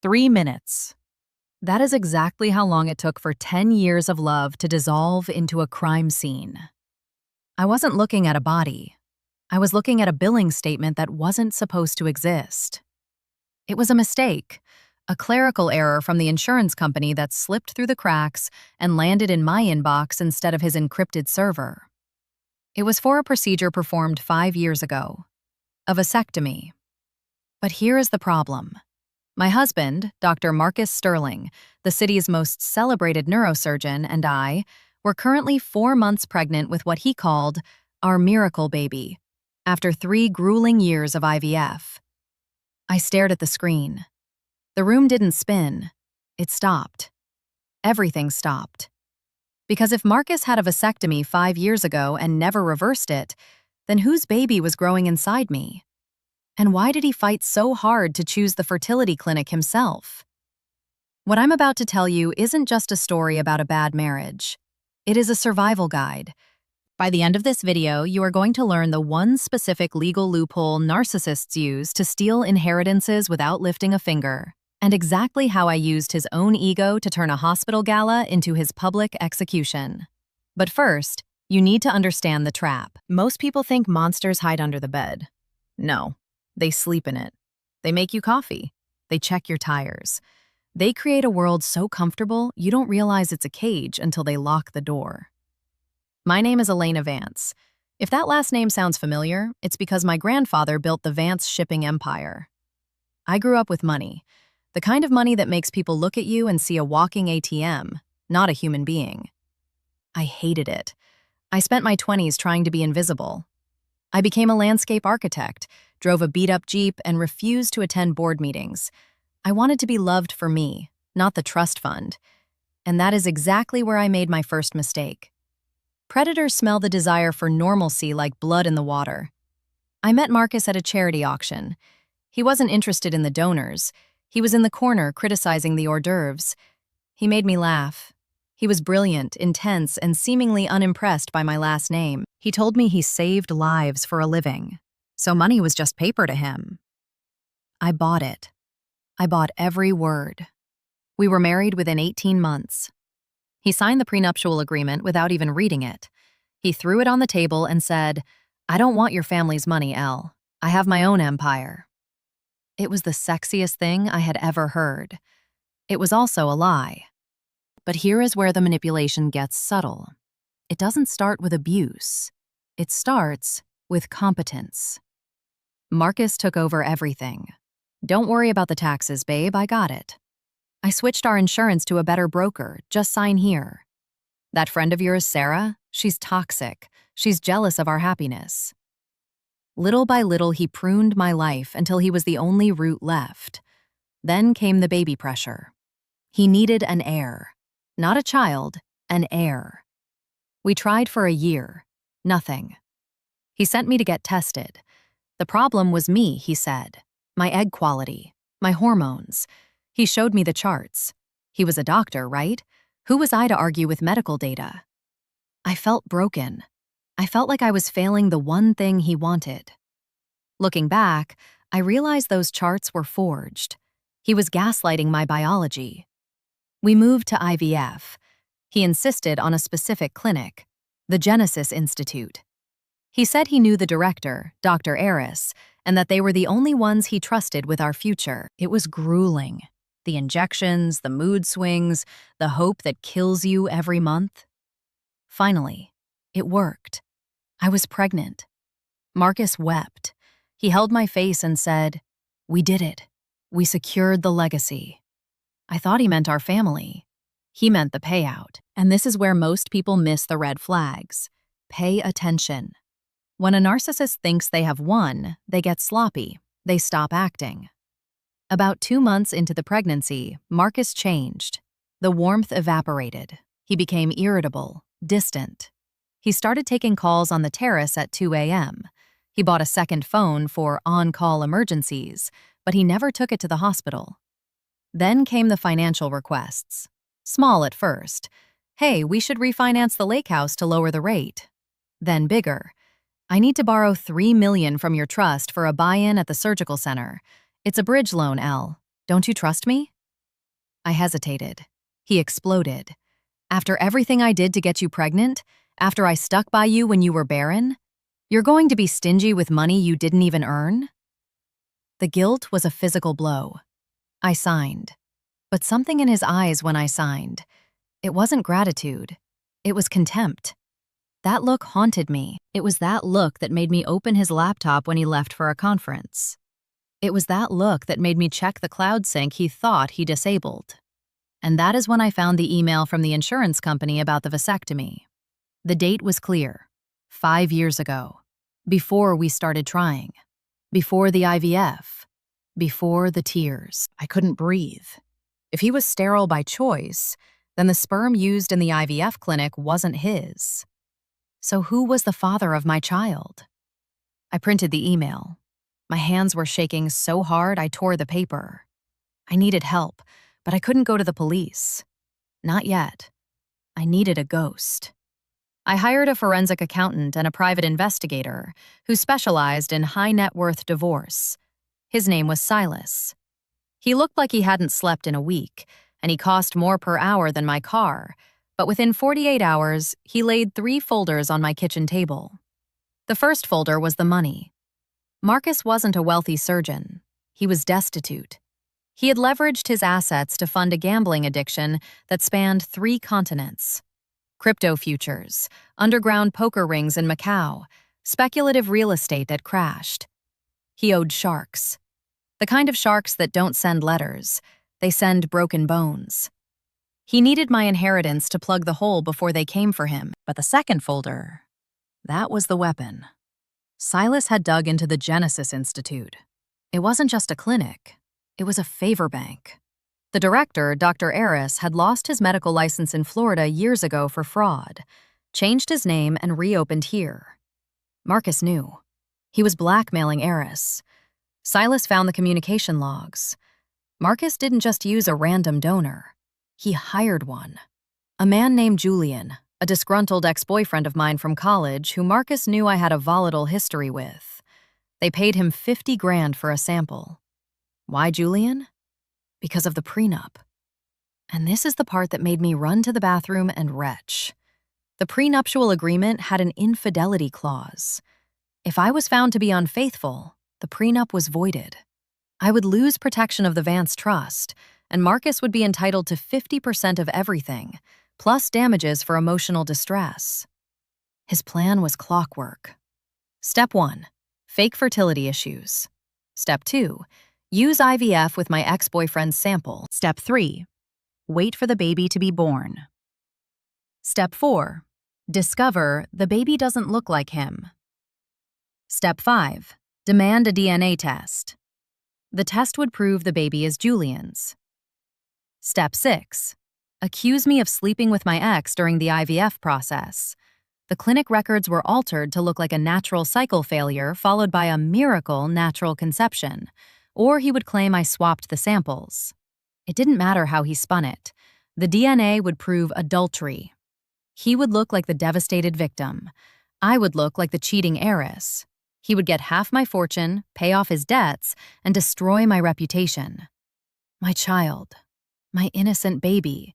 3 minutes. That is exactly how long it took for 10 years of love to dissolve into a crime scene. I wasn't looking at a body. I was looking at a billing statement that wasn't supposed to exist. It was a mistake, a clerical error from the insurance company that slipped through the cracks and landed in my inbox instead of his encrypted server. It was for a procedure performed 5 years ago, a vasectomy. But here is the problem. My husband, Dr. Marcus Sterling, the city's most celebrated neurosurgeon, and I were currently 4 months pregnant with what he called our miracle baby, after 3 grueling years of IVF. I stared at the screen. The room didn't spin. It stopped. Everything stopped. Because if Marcus had a vasectomy 5 years ago and never reversed it, then whose baby was growing inside me? And why did he fight so hard to choose the fertility clinic himself? What I'm about to tell you isn't just a story about a bad marriage. It is a survival guide. By the end of this video, you are going to learn the one specific legal loophole narcissists use to steal inheritances without lifting a finger, and exactly how I used his own ego to turn a hospital gala into his public execution. But first, you need to understand the trap. Most people think monsters hide under the bed. No. They sleep in it. They make you coffee. They check your tires. They create a world so comfortable you don't realize it's a cage until they lock the door. My name is Elena Vance. If that last name sounds familiar, it's because my grandfather built the Vance shipping empire. I grew up with money, the kind of money that makes people look at you and see a walking ATM, not a human being. I hated it. I spent my 20s trying to be invisible. I became a landscape architect, drove a beat-up Jeep, and refused to attend board meetings. I wanted to be loved for me, not the trust fund. And that is exactly where I made my first mistake. Predators smell the desire for normalcy like blood in the water. I met Marcus at a charity auction. He wasn't interested in the donors. He was in the corner criticizing the hors d'oeuvres. He made me laugh. He was brilliant, intense, and seemingly unimpressed by my last name. He told me he saved lives for a living, so money was just paper to him. I bought it. I bought every word. We were married within 18 months. He signed the prenuptial agreement without even reading it. He threw it on the table and said, "I don't want your family's money, Elle. I have my own empire." It was the sexiest thing I had ever heard. It was also a lie. But here is where the manipulation gets subtle. It doesn't start with abuse. It starts with competence. Marcus took over everything. "Don't worry about the taxes, babe, I got it. I switched our insurance to a better broker, just sign here. That friend of yours, Sarah, she's toxic. She's jealous of our happiness." Little by little, he pruned my life until he was the only root left. Then came the baby pressure. He needed an heir. Not a child, an heir. We tried for a year. Nothing. He sent me to get tested. The problem was me, he said. My egg quality. My hormones. He showed me the charts. He was a doctor, right? Who was I to argue with medical data? I felt broken. I felt like I was failing the one thing he wanted. Looking back, I realized those charts were forged. He was gaslighting my biology. We moved to IVF. He insisted on a specific clinic, the Genesis Institute. He said he knew the director, Dr. Eris, and that they were the only ones he trusted with our future. It was grueling. The injections, the mood swings, the hope that kills you every month. Finally, it worked. I was pregnant. Marcus wept. He held my face and said, "We did it. We secured the legacy." I thought he meant our family. He meant the payout. And this is where most people miss the red flags. Pay attention. When a narcissist thinks they have won, they get sloppy. They stop acting. About 2 months into the pregnancy, Marcus changed. The warmth evaporated. He became irritable, distant. He started taking calls on the terrace at 2 a.m. He bought a second phone for on-call emergencies, but he never took it to the hospital. Then came the financial requests. Small at first. "Hey, we should refinance the lake house to lower the rate." Then bigger. "I need to borrow $3 million from your trust for a buy-in at the surgical center. It's a bridge loan, Elle. Don't you trust me? I hesitated. He exploded. After everything I did to get you pregnant, after I stuck by you when you were barren, you're going to be stingy with money you didn't even earn? The guilt was a physical blow. I signed. But something in his eyes when I signed. It wasn't gratitude. It was contempt. That look haunted me. It was that look that made me open his laptop when he left for a conference. It was that look that made me check the cloud sync he thought he disabled. And that is when I found the email from the insurance company about the vasectomy. The date was clear. 5 years ago. Before we started trying. Before the IVF. Before the tears. I couldn't breathe. If he was sterile by choice, then the sperm used in the IVF clinic wasn't his. So who was the father of my child? I printed the email. My hands were shaking so hard I tore the paper. I needed help, but I couldn't go to the police. Not yet. I needed a ghost. I hired a forensic accountant and a private investigator who specialized in high-net-worth divorce. His name was Silas. He looked like he hadn't slept in a week, and he cost more per hour than my car, but within 48 hours, he laid 3 folders on my kitchen table. The first folder was the money. Marcus wasn't a wealthy surgeon. He was destitute. He had leveraged his assets to fund a gambling addiction that spanned 3 continents. Crypto futures, underground poker rings in Macau, speculative real estate that crashed. He owed sharks. The kind of sharks that don't send letters, they send broken bones. He needed my inheritance to plug the hole before they came for him, but the second folder, that was the weapon. Silas had dug into the Genesis Institute. It wasn't just a clinic, it was a favor bank. The director, Dr. Aris, had lost his medical license in Florida years ago for fraud, changed his name, and reopened here. Marcus knew. He was blackmailing Aris. Silas found the communication logs. Marcus didn't just use a random donor. He hired one. A man named Julian, a disgruntled ex-boyfriend of mine from college who Marcus knew I had a volatile history with. They paid him $50,000 for a sample. Why Julian? Because of the prenup. And this is the part that made me run to the bathroom and retch. The prenuptial agreement had an infidelity clause. If I was found to be unfaithful, the prenup was voided. I would lose protection of the Vance Trust, and Marcus would be entitled to 50% of everything, plus damages for emotional distress. His plan was clockwork. Step 1, fake fertility issues. Step 2, use IVF with my ex-boyfriend's sample. Step 3, wait for the baby to be born. Step 4, discover the baby doesn't look like him. Step 5, demand a DNA test. The test would prove the baby is Julian's. Step 6, accuse me of sleeping with my ex during the IVF process. The clinic records were altered to look like a natural cycle failure followed by a miracle natural conception, or he would claim I swapped the samples. It didn't matter how he spun it. The DNA would prove adultery. He would look like the devastated victim. I would look like the cheating heiress. He would get half my fortune, pay off his debts, and destroy my reputation. My child, my innocent baby,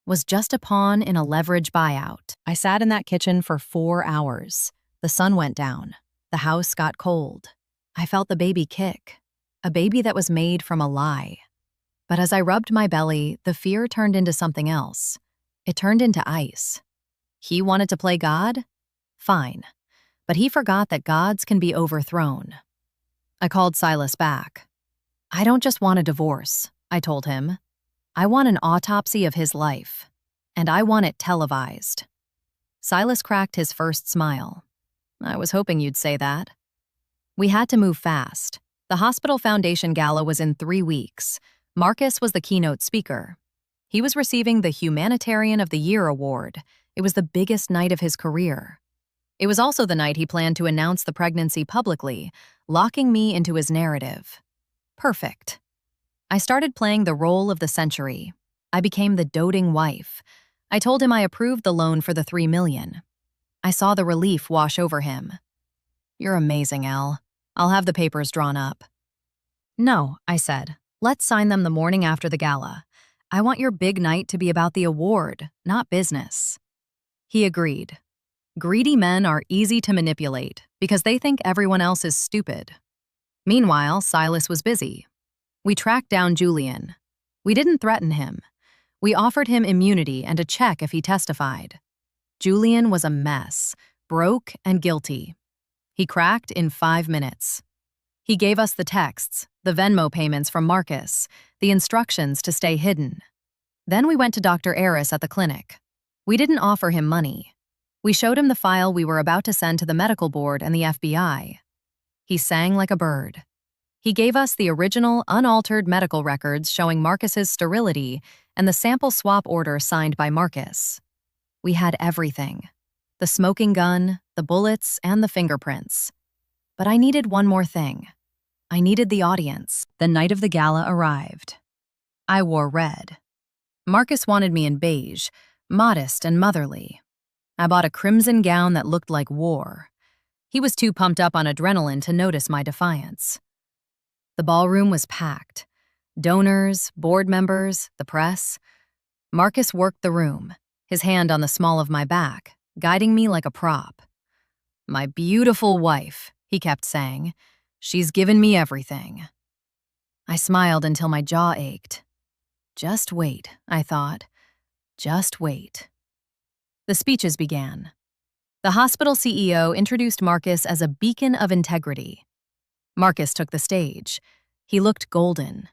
was just a pawn in a leverage buyout. I sat in that kitchen for 4 hours. The sun went down. The house got cold. I felt the baby kick, a baby that was made from a lie. But as I rubbed my belly, the fear turned into something else. It turned into ice. He wanted to play God? Fine. But he forgot that gods can be overthrown. I called Silas back. I don't just want a divorce, I told him. I want an autopsy of his life, and I want it televised. Silas cracked his first smile. I was hoping you'd say that. We had to move fast. The hospital foundation gala was in 3 weeks. Marcus was the keynote speaker. He was receiving the Humanitarian of the Year award. It was the biggest night of his career. It was also the night he planned to announce the pregnancy publicly, locking me into his narrative. Perfect. I started playing the role of the century. I became the doting wife. I told him I approved the loan for the $3 million. I saw the relief wash over him. You're amazing, Al. I'll have the papers drawn up. No, I said. Let's sign them the morning after the gala. I want your big night to be about the award, not business." He agreed. Greedy men are easy to manipulate because they think everyone else is stupid. Meanwhile, Silas was busy. We tracked down Julian. We didn't threaten him. We offered him immunity and a check if he testified. Julian was a mess, broke and guilty. He cracked in 5 minutes. He gave us the texts, the Venmo payments from Marcus, the instructions to stay hidden. Then we went to Dr. Aris at the clinic. We didn't offer him money. We showed him the file we were about to send to the medical board and the FBI. He sang like a bird. He gave us the original, unaltered medical records showing Marcus's sterility and the sample swap order signed by Marcus. We had everything: the smoking gun, the bullets, and the fingerprints. But I needed one more thing. I needed the audience. The night of the gala arrived. I wore red. Marcus wanted me in beige, modest and motherly. I bought a crimson gown that looked like war. He was too pumped up on adrenaline to notice my defiance. The ballroom was packed. Donors, board members, the press. Marcus worked the room, his hand on the small of my back, guiding me like a prop. "My beautiful wife," he kept saying. "She's given me everything." I smiled until my jaw ached. Just wait, I thought. Just wait. The speeches began. The hospital CEO introduced Marcus as a beacon of integrity. Marcus took the stage. He looked golden.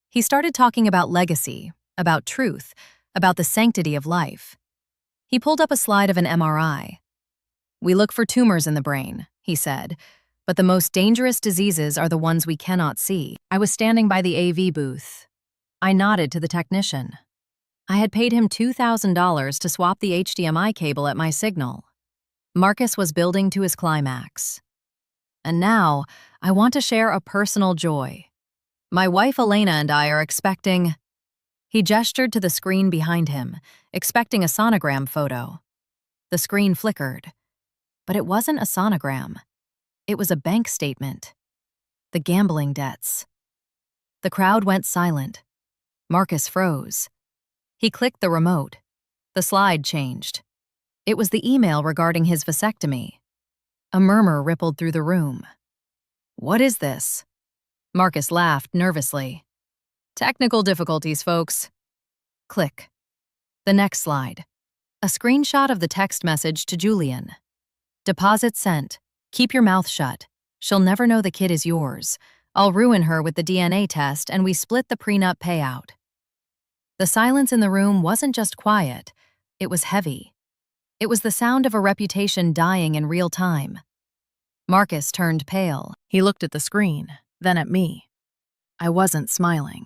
He started talking about legacy, about truth, about the sanctity of life. He pulled up a slide of an MRI. "We look for tumors in the brain," he said, "but the most dangerous diseases are the ones we cannot see." I was standing by the AV booth. I nodded to the technician. I had paid him $2,000 to swap the HDMI cable at my signal. Marcus was building to his climax. And now, I want to share a personal joy. My wife Elena and I are expecting— He gestured to the screen behind him, expecting a sonogram photo. The screen flickered. But it wasn't a sonogram. It was a bank statement. The gambling debts. The crowd went silent. Marcus froze. He clicked the remote. The slide changed. It was the email regarding his vasectomy. A murmur rippled through the room. "What is this?" Marcus laughed nervously. "Technical difficulties, folks." Click. The next slide. A screenshot of the text message to Julian. "Deposit sent. Keep your mouth shut. She'll never know the kid is yours. I'll ruin her with the DNA test and we split the prenup payout." The silence in the room wasn't just quiet. It was heavy. It was the sound of a reputation dying in real time. Marcus turned pale. He looked at the screen, then at me. I wasn't smiling.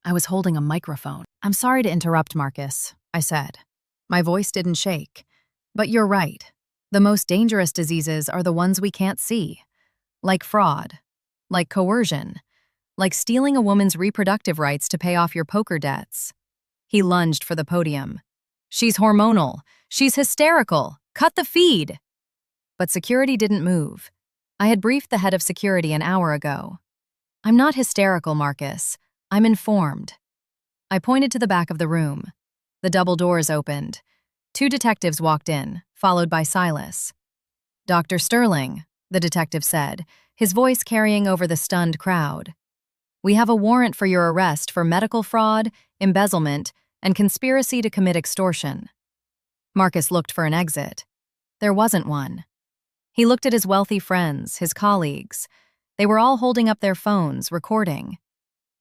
I was holding a microphone. "I'm sorry to interrupt, Marcus," I said. My voice didn't shake. "But you're right. The most dangerous diseases are the ones we can't see. Like fraud. Like coercion. Like stealing a woman's reproductive rights to pay off your poker debts." He lunged for the podium. "She's hormonal. She's hysterical. Cut the feed." But security didn't move. I had briefed the head of security an hour ago. "I'm not hysterical, Marcus. I'm informed." I pointed to the back of the room. The double doors opened. 2 detectives walked in, followed by Silas. "Dr. Sterling," the detective said, his voice carrying over the stunned crowd. "We have a warrant for your arrest for medical fraud, embezzlement, and conspiracy to commit extortion." Marcus looked for an exit. There wasn't one. He looked at his wealthy friends, his colleagues. They were all holding up their phones, recording.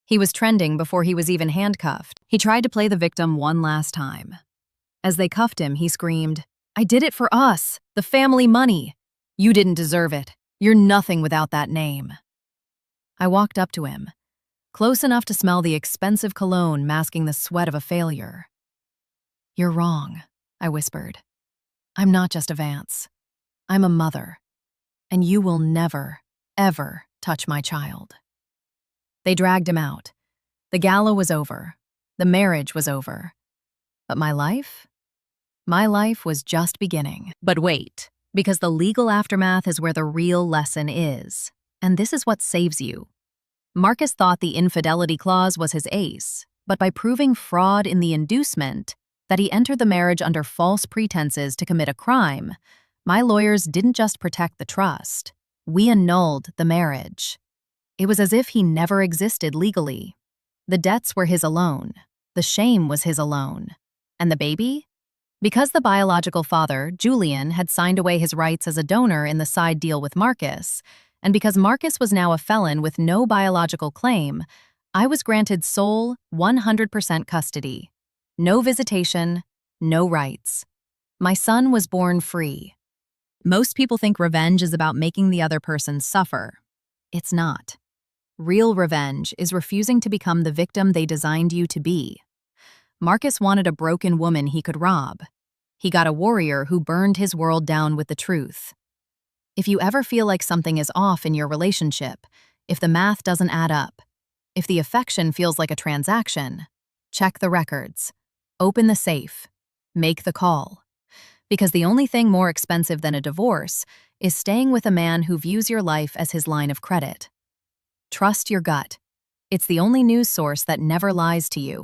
He was trending before he was even handcuffed. He tried to play the victim one last time. As they cuffed him, he screamed, "I did it for us, the family money. You didn't deserve it. You're nothing without that name." I walked up to him, close enough to smell the expensive cologne masking the sweat of a failure. "You're wrong," I whispered. "I'm not just a Vance. I'm a mother, and you will never, ever touch my child." They dragged him out. The gala was over. The marriage was over. But my life? My life was just beginning. But wait, because the legal aftermath is where the real lesson is. And this is what saves you. Marcus thought the infidelity clause was his ace, but by proving fraud in the inducement, that he entered the marriage under false pretenses to commit a crime, my lawyers didn't just protect the trust. We annulled the marriage. It was as if he never existed legally. The debts were his alone. The shame was his alone. And the baby? Because the biological father, Julian, had signed away his rights as a donor in the side deal with Marcus, and because Marcus was now a felon with no biological claim, I was granted sole 100% custody. No visitation, no rights. My son was born free. Most people think revenge is about making the other person suffer. It's not. Real revenge is refusing to become the victim they designed you to be. Marcus wanted a broken woman he could rob. He got a warrior who burned his world down with the truth. If you ever feel like something is off in your relationship, if the math doesn't add up, if the affection feels like a transaction, check the records. Open the safe. Make the call. Because the only thing more expensive than a divorce is staying with a man who views your life as his line of credit. Trust your gut. It's the only news source that never lies to you.